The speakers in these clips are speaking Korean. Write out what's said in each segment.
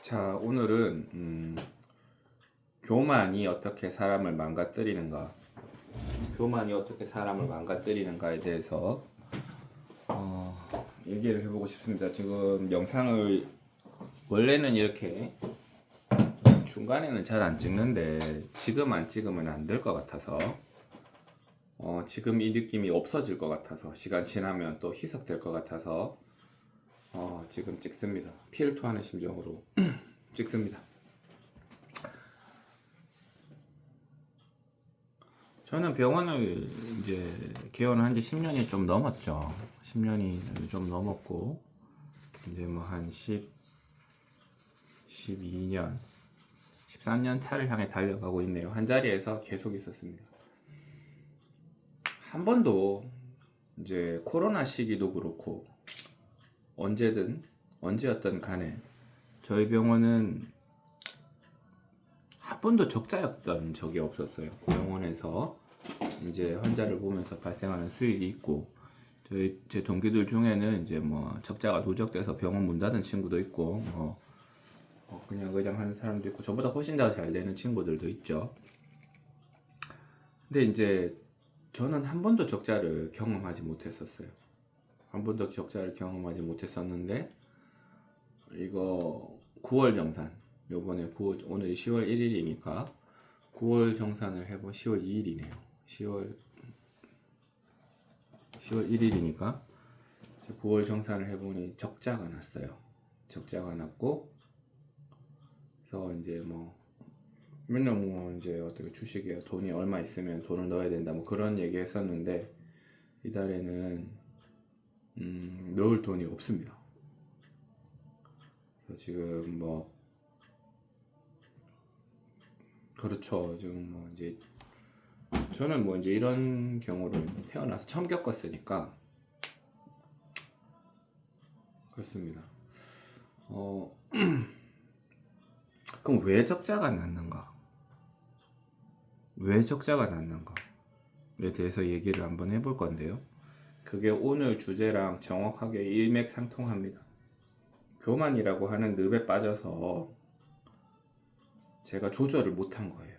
자, 오늘은 교만이 어떻게 사람을 망가뜨리는가, 교만이 어떻게 사람을 망가뜨리는가에 대해서 얘기를 해보고 싶습니다. 지금 영상을 원래는 이렇게 중간에는 잘 안 찍는데 지금 안 찍으면 안 될 것 같아서 지금 이 느낌이 없어질 것 같아서 시간 지나면 또 희석될 것 같아서 지금 찍습니다. 피를 토하는 심정으로 찍습니다. 저는 병원을 이제 개원한 지 10년이 좀 넘었죠. 10년이 좀 넘었고 이제 뭐 한 12년, 13년 차를 향해 달려가고 있네요. 한 자리에서 계속 있었습니다. 한 번도 이제 코로나 시기도 그렇고 언제였던 간에 저희 병원은 한 번도 적자였던 적이 없었어요. 병원에서 이제 환자를 보면서 발생하는 수익이 있고, 제 동기들 중에는 이제 뭐 적자가 누적돼서 병원 문 닫은 친구도 있고, 그냥 하는 사람도 있고, 저보다 훨씬 더 잘 되는 친구들도 있죠. 근데 이제 저는 한 번도 적자를 경험하지 못했었어요. 한 번도 적자를 경험하지 못했었는데, 이거 9월 정산, 요번에 오늘이 10월 1일이니까 9월 정산을 해본 10월 2일이네요. 10월 1일이니까 9월 정산을 해보니 적자가 났어요. 적자가 났고, 그래서 이제 뭐 맨날 뭐 이제 어떻게 주식에 돈이 얼마 있으면 돈을 넣어야 된다 뭐 그런 얘기 했었는데, 이달에는 넣을 돈이 없습니다. 그래서 지금 뭐 그렇죠. 지금 뭐 이제 저는 뭐 이제 이런 경우를 태어나서 처음 겪었으니까 그렇습니다. 그럼 왜 적자가 났는가? 왜 적자가 났는가에 대해서 얘기를 한번 해볼 건데요. 그게 오늘 주제랑 정확하게 일맥상통합니다. 교만이라고 하는 늪에 빠져서 제가 조절을 못한 거예요.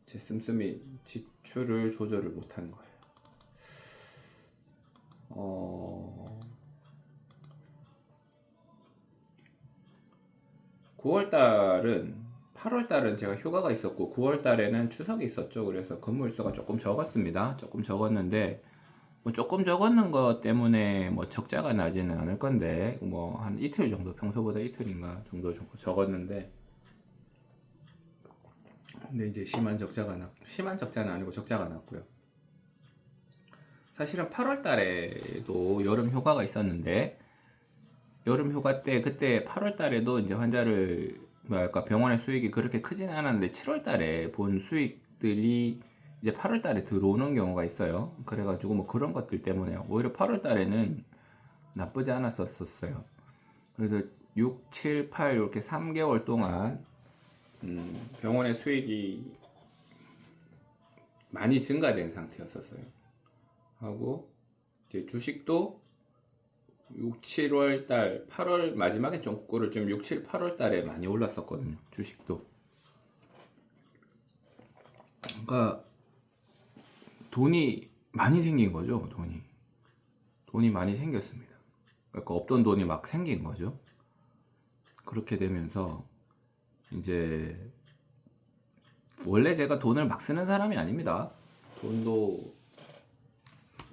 제 씀씀이 지출을 조절을 못한 거예요. 8월달은 제가 휴가가 있었고 9월달에는 추석이 있었죠. 그래서 근무일수가 조금 적었습니다. 조금 적었는데 뭐 조금 적었는 것 때문에 뭐 적자가 나지는 않을 건데 뭐 한 이틀 정도, 평소보다 이틀인가 정도 적었는데, 근데 이제 심한 적자는 아니고 적자가 났고요. 사실은 8월 달에도 여름 휴가가 있었는데, 여름 휴가 때 그때 8월 달에도 이제 환자를 뭐랄까 병원의 수익이 그렇게 크진 않았는데 7월 달에 본 수익들이 이제 8월 달에 들어오는 경우가 있어요. 그래가지고 뭐 그런 것들 때문에 오히려 8월 달에는 나쁘지 않았었어요. 그래서 6, 7, 8 이렇게 3개월 동안 병원의 수익이 많이 증가된 상태였었어요. 하고 이제 주식도 6, 7월 달, 8월 마지막에 좀 ቁ를 좀 6, 7, 8월 달에 많이 올랐었거든요. 주식도. 그러니까 돈이 많이 생긴 거죠. 돈이 많이 생겼습니다. 그러니까 없던 돈이 막 생긴 거죠. 그렇게 되면서 이제 원래 제가 돈을 막 쓰는 사람이 아닙니다. 돈도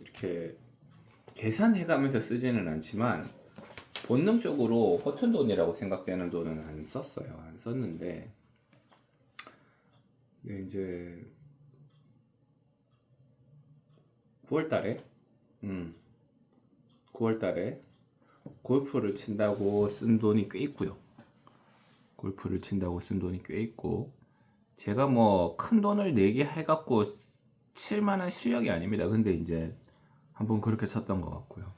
이렇게 계산해가면서 쓰지는 않지만 본능적으로 허튼 돈이라고 생각되는 돈은 안 썼어요. 안 썼는데, 네, 이제 9월달에 9월달에 골프를 친다고 쓴 돈이 꽤 있고요. 골프를 친다고 쓴 돈이 꽤 있고, 제가 뭐 큰 돈을 내게 해갖고 칠만한 실력이 아닙니다. 근데 이제 한번 그렇게 쳤던 것 같고요.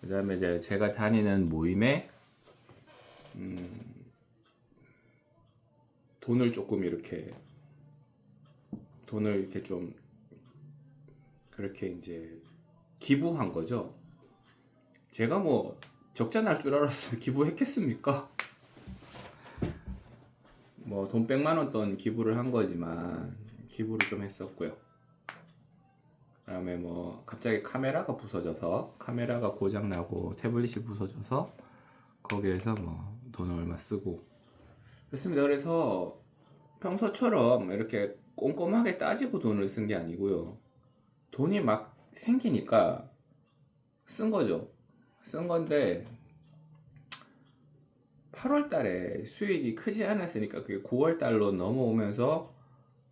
그 다음에 이제 제가 다니는 모임에 돈을 이렇게 좀 그렇게 이제 기부한 거죠. 제가 뭐 적자 날 줄 알았으면 기부했겠습니까? 뭐 돈 100만 원 돈 기부를 한 거지만 기부를 좀 했었고요. 그다음에 뭐 갑자기 카메라가 부서져서 카메라가 고장 나고 태블릿이 부서져서 거기에서 뭐 돈을 얼마 쓰고 그렇습니다. 그래서 평소처럼 이렇게 꼼꼼하게 따지고 돈을 쓴 게 아니고요. 돈이 막 생기니까 쓴 거죠. 쓴 건데 8월 달에 수익이 크지 않았으니까 그게 9월 달로 넘어오면서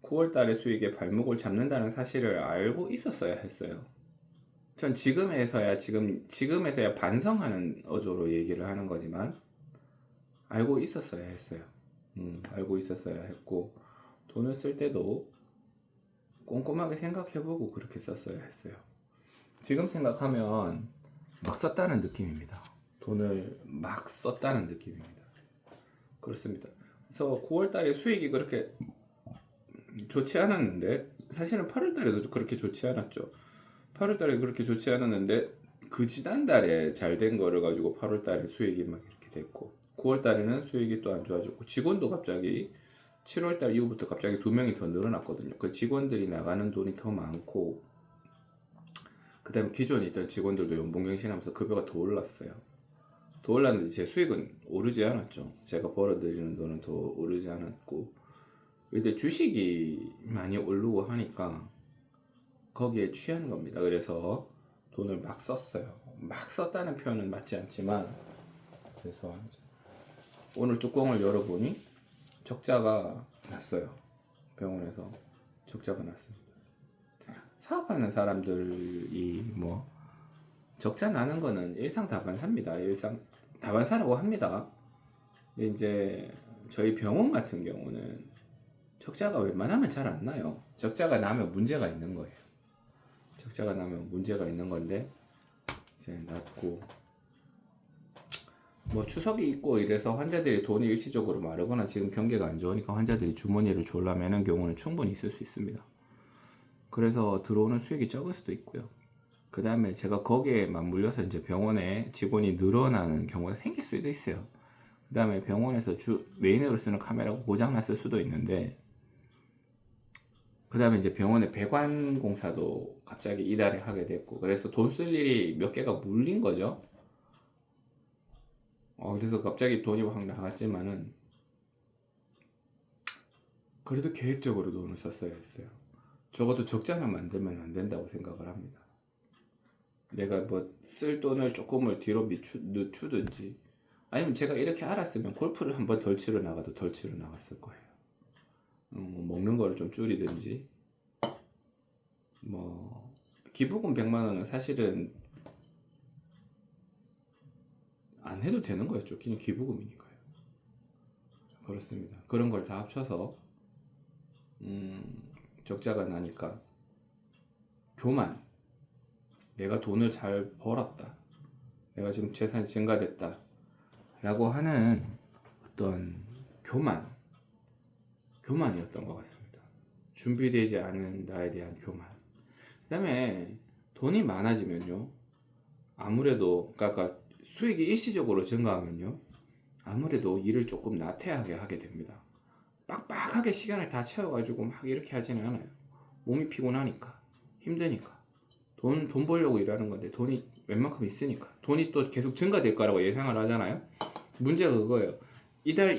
9월 달에 수익에 발목을 잡는다는 사실을 알고 있었어야 했어요. 전 지금에서야 반성하는 어조로 얘기를 하는 거지만 알고 있었어야 했어요. 알고 있었어야 했고 돈을 쓸 때도 꼼꼼하게 생각해보고 그렇게 썼어야 했어요. 지금 생각하면 막 썼다는 느낌입니다. 돈을 막 썼다는 느낌입니다. 그렇습니다. 그래서 9월 달에 수익이 그렇게 좋지 않았는데 사실은 8월 달에도 그렇게 좋지 않았죠. 8월 달에 그렇게 좋지 않았는데 그 지난달에 잘 된 거를 가지고 8월 달에 수익이 막 이렇게 됐고 9월 달에는 수익이 또 안 좋아졌고 직원도 갑자기 7월 달 이후부터 갑자기 2명이 더 늘어났거든요. 그 직원들이 나가는 돈이 더 많고 그 다음에 기존에 있던 직원들도 연봉 갱신하면서 급여가 더 올랐어요. 더 올랐는데 제 수익은 오르지 않았죠. 제가 벌어들이는 돈은 더 오르지 않았고 근데 주식이 많이 오르고 하니까 거기에 취한 겁니다. 그래서 돈을 막 썼어요. 막 썼다는 표현은 맞지 않지만 그래서 오늘 뚜껑을 열어보니 적자가 났어요. 병원에서 적자가 났습니다. 사업하는 사람들이 뭐 적자 나는 거는 일상다반사입니다. 일상다반사라고 합니다. 근데 이제 저희 병원 같은 경우는 적자가 웬만하면 잘 안 나요. 적자가 나면 문제가 있는 거예요. 적자가 나면 문제가 있는 건데 이제 났고 뭐 추석이 있고 이래서 환자들이 돈이 일시적으로 마르거나 지금 경기가 안 좋으니까 환자들이 주머니를 졸라매는 경우는 충분히 있을 수 있습니다. 그래서 들어오는 수익이 적을 수도 있고요. 그 다음에 제가 거기에 맞물려서 이제 병원에 직원이 늘어나는 경우가 생길 수도 있어요. 그 다음에 병원에서 메인으로 쓰는 카메라가 고장났을 수도 있는데 그 다음에 이제 병원에 배관 공사도 갑자기 이달에 하게 됐고 그래서 돈 쓸 일이 몇 개가 물린 거죠. 그래서 갑자기 돈이 확 나갔지만은 그래도 계획적으로 돈을 썼어야 했어요. 적어도 적자만 만들면 안 된다고 생각을 합니다. 내가 뭐 쓸 돈을 조금을 뒤로 늦추든지 아니면 제가 이렇게 알았으면 골프를 한번 덜 치러 나가도 덜 치러 나갔을 거예요. 뭐 먹는 거를 좀 줄이든지 뭐 기부금 100만 원은 사실은 안 해도 되는 거였죠. 그냥 기부금이니까요. 그렇습니다. 그런 걸 다 합쳐서 적자가 나니까 교만 내가 돈을 잘 벌었다. 내가 지금 재산이 증가됐다. 라고 하는 어떤 교만이었던 것 같습니다. 준비되지 않은 나에 대한 교만. 그 다음에 돈이 많아지면요. 아무래도, 그러니까 수익이 일시적으로 증가하면요. 아무래도 일을 조금 나태하게 하게 됩니다. 빡빡하게 시간을 다 채워가지고 막 이렇게 하지는 않아요. 몸이 피곤하니까, 힘드니까. 돈 벌려고 일하는 건데 돈이 웬만큼 있으니까. 돈이 또 계속 증가될 거라고 예상을 하잖아요. 문제가 그거예요. 이달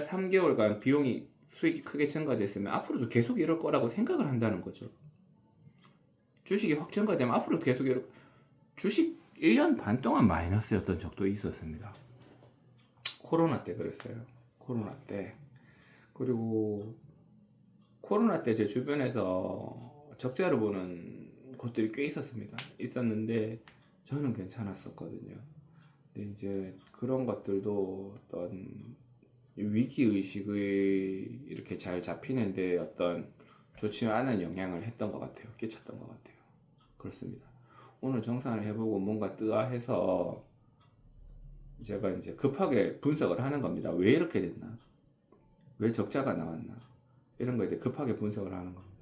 3개월간 비용이 수익이 크게 증가됐으면 앞으로도 계속 이럴 거라고 생각을 한다는 거죠. 주식이 확 증가되면 앞으로도 계속 주식 1년 반 동안 마이너스였던 적도 있었습니다. 코로나 때 그랬어요. 코로나 때. 그리고 코로나 때 제 주변에서 적자를 보는 곳들이 꽤 있었는데 저는 괜찮았었거든요. 근데 이제 그런 것들도 어떤 위기의식이 이렇게 잘 잡히는데 어떤 좋지 않은 영향을 했던 것 같아요. 끼쳤던 것 같아요. 그렇습니다. 오늘 정산을 해보고 뭔가 뜨아해서 제가 이제 급하게 분석을 하는 겁니다. 왜 이렇게 됐나? 왜 적자가 나왔나? 이런 거에 대해 급하게 분석을 하는 겁니다.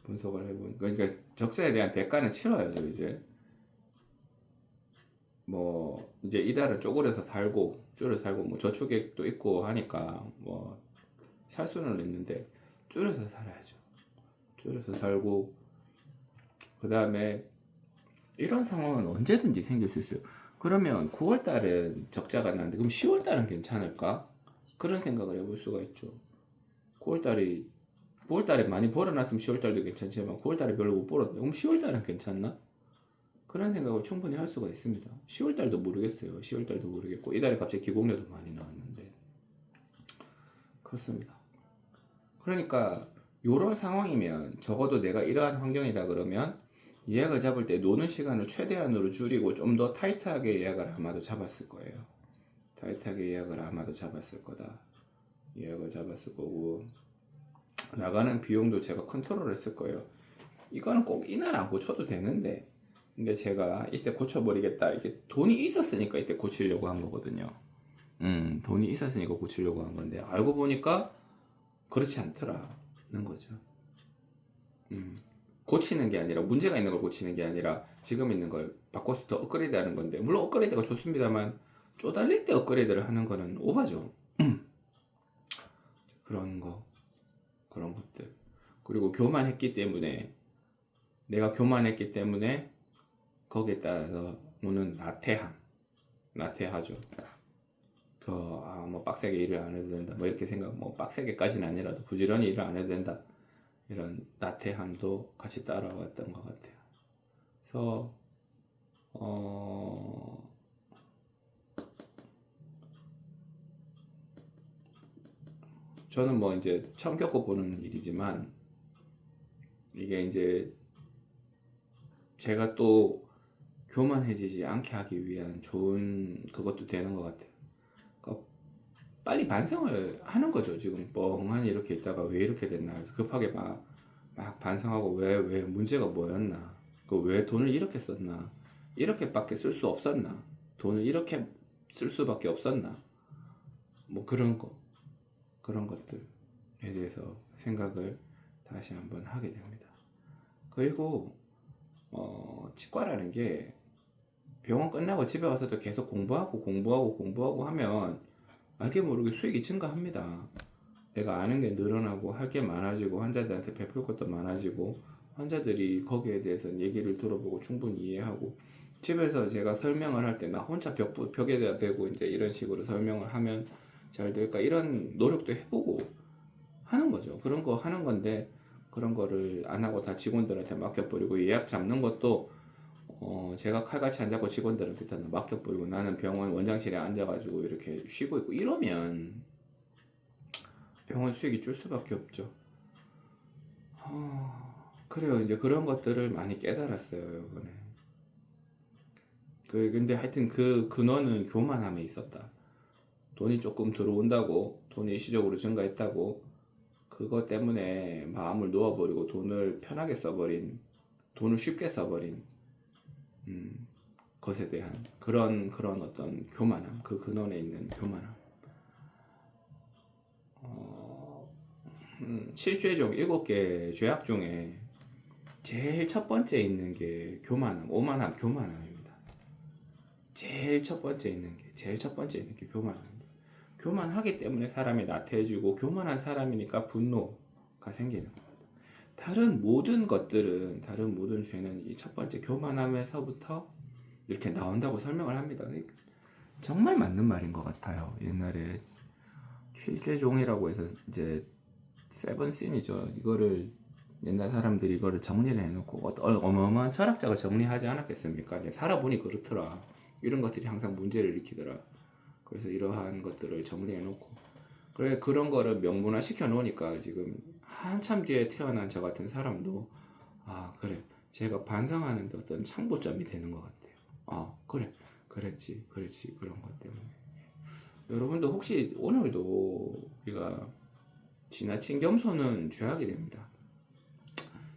분석을 해보니까 그러니까 적자에 대한 대가는 치러야죠. 이제 뭐 이제 이달은 쪼그려서 살고 줄여서 살고 뭐 저축액도 있고 하니까 뭐 살 수는 있는데 줄여서 살아야죠. 줄여서 살고 그 다음에 이런 상황은 언제든지 생길 수 있어요. 그러면 9월 달은 적자가 나는데 그럼 10월 달은 괜찮을까? 그런 생각을 해볼 수가 있죠. 9월 달에 많이 벌어놨으면 10월 달도 괜찮지만 9월 달에 별로 못 벌었는데 그럼 10월 달은 괜찮나? 그런 생각을 충분히 할 수가 있습니다. 10월 달도 모르겠어요. 10월 달도 모르겠고 이달에 갑자기 기공료도 많이 나왔는데 그렇습니다. 그러니까 이런 상황이면 적어도 내가 이러한 환경이다 그러면 예약을 잡을 때 노는 시간을 최대한으로 줄이고 좀 더 타이트하게 예약을 아마도 잡았을 거예요. 타이트하게 예약을 아마도 잡았을 거다. 예약을 잡았을 거고 나가는 비용도 제가 컨트롤 했을 거예요. 이거는 꼭 이날 안 고쳐도 되는데 근데 제가 이때 고쳐버리겠다 이게 돈이 있었으니까 이때 고치려고 한 거거든요. 돈이 있었으니까 고치려고 한 건데 알고 보니까 그렇지 않더라는 거죠. 고치는 게 아니라 문제가 있는 걸 고치는 게 아니라 지금 있는 걸 바꿔서 더 업그레이드 하는 건데 물론 업그레이드가 좋습니다만 쪼달릴 때 업그레이드를 하는 거는 오바죠. 그런 것들 그리고 교만했기 때문에 내가 교만했기 때문에 거기에 따라서 오는 나태하죠. 뭐 빡세게 일을 안 해도 된다 뭐 이렇게 생각 뭐 빡세게까지는 아니라도 부지런히 일을 안 해도 된다 이런 나태함도 같이 따라왔던 것 같아요. 그래서 저는 뭐 이제 처음 겪어보는 일이지만 이게 이제 제가 또 교만해지지 않게 하기 위한 좋은 그것도 되는 것 같아요. 그러니까 빨리 반성을 하는 거죠. 지금 뻥하니 이렇게 있다가 왜 이렇게 됐나 급하게 막 반성하고 왜 문제가 뭐였나 그 왜 돈을 이렇게 썼나 이렇게밖에 쓸 수 없었나 돈을 이렇게 쓸 수밖에 없었나 뭐 그런 것들에 대해서 생각을 다시 한번 하게 됩니다. 그리고 치과라는 게 병원 끝나고 집에 와서도 계속 공부하고 하면 알게 모르게 수익이 증가합니다. 내가 아는 게 늘어나고 할 게 많아지고 환자들한테 베풀 것도 많아지고 환자들이 거기에 대해서 얘기를 들어보고 충분히 이해하고 집에서 제가 설명을 할 때 나 혼자 벽에다 대고 이제 이런 식으로 설명을 하면 잘 될까 이런 노력도 해보고 하는 거죠. 그런 거 하는 건데 그런 거를 안 하고 다 직원들한테 맡겨버리고 예약 잡는 것도 제가 칼같이 안 잡고 직원들한테 다 맡겨버리고 나는 병원 원장실에 앉아가지고 이렇게 쉬고 있고 이러면 병원 수익이 줄 수밖에 없죠. 그래요. 이제 그런 것들을 많이 깨달았어요, 이번에. 근데 하여튼 그 근원은 교만함에 있었다. 돈이 조금 들어온다고, 돈이 일시적으로 증가했다고, 그것 때문에 마음을 놓아버리고 돈을 편하게 써버린, 돈을 쉽게 써버린, 것에 대한 그런 어떤 교만함, 그 근원에 있는 교만함. 7죄종 7개 죄악 중에 제일 첫 번째 있는 게 오만함, 교만함입니다. 제일 첫 번째 있는 게 교만함입니다. 교만하기 때문에 사람이 나태해지고 교만한 사람이니까 분노가 생기는 겁니다. 다른 모든 죄는 이 첫 번째 교만함에서부터 이렇게 나온다고 설명을 합니다. 정말 맞는 말인 것 같아요. 옛날에 7죄종이라고 해서 이제 세븐신이죠. 이거를 옛날 사람들이 이거를 정리를 해놓고 어마어마한 철학자가 정리하지 않았겠습니까? 살아보니 그렇더라. 이런 것들이 항상 문제를 일으키더라. 그래서 이러한 것들을 정리해놓고 그래 그런 거를 명문화 시켜놓으니까 지금 한참 뒤에 태어난 저 같은 사람도 그래 제가 반성하는 데 어떤 창보점이 되는 것 같아요. 그래 그랬지 그런 것 때문에 여러분도 혹시 오늘도 우리가 지나친 겸손은 죄악이 됩니다.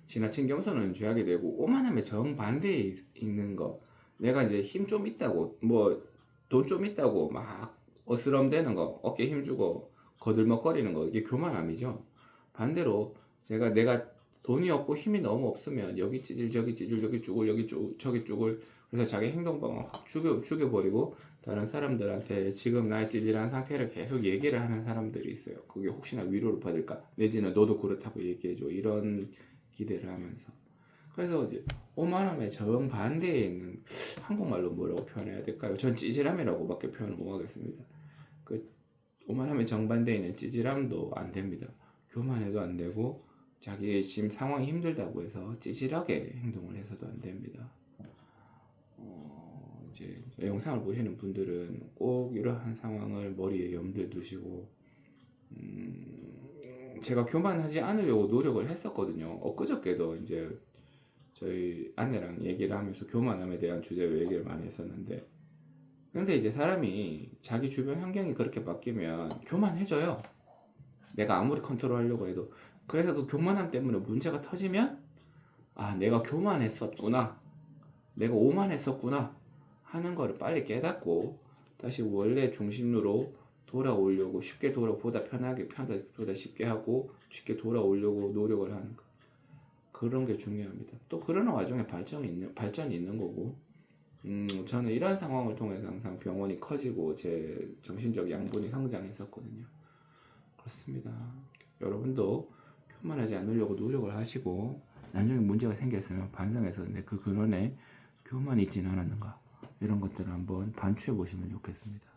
지나친 겸손은 죄악이 되고 오만함의 정반대에 있는 거 내가 이제 힘 좀 있다고 뭐 돈 좀 있다고 막 어스럼대는 거 어깨 힘주고 거들먹거리는 거 이게 교만함이죠. 반대로 내가 돈이 없고 힘이 너무 없으면 여기 찌질 저기 찌질 저기 쭈글 저기 쭈글 그래서 자기 행동방을 확 죽여버리고 다른 사람들한테 지금 나의 찌질한 상태를 계속 얘기를 하는 사람들이 있어요. 그게 혹시나 위로를 받을까? 내지는 너도 그렇다고 얘기해줘. 이런 기대를 하면서. 그래서 이제 오만함의 정반대에 있는, 한국말로 뭐라고 표현해야 될까요? 전 찌질함이라고밖에 표현을 못 하겠습니다. 그 오만함의 정반대에 있는 찌질함도 안 됩니다. 교만해도 안 되고 자기 지금 상황이 힘들다고 해서 찌질하게 행동을 해서도 안 됩니다. 이제 영상을 보시는 분들은 꼭 이러한 상황을 머리에 염두에 두시고, 제가 교만하지 않으려고 노력을 했었거든요. 엊그저께도 이제 저희 아내랑 얘기를 하면서 교만함에 대한 주제로 얘기를 많이 했었는데, 근데 이제 사람이 자기 주변 환경이 그렇게 바뀌면 교만해져요. 내가 아무리 컨트롤하려고 해도. 그래서 그 교만함 때문에 문제가 터지면, 아, 내가 교만했었구나, 내가 오만했었구나 하는 거를 빨리 깨닫고 다시 원래 중심으로 돌아오려고, 쉽게 보다 편하게, 보다 쉽게 하고 쉽게 돌아오려고 노력을 하는 거, 그런 게 중요합니다. 또 그러는 와중에 발전이 있는 거고, 저는 이런 상황을 통해서 항상 병원이 커지고 제 정신적 양분이 성장했었거든요. 그렇습니다. 여러분도 교만하지 않으려고 노력을 하시고, 나중에 문제가 생겼으면 반성해서 그 근원에 교만이 있지는 않았는가, 이런 것들을 한번 반추해 보시면 좋겠습니다.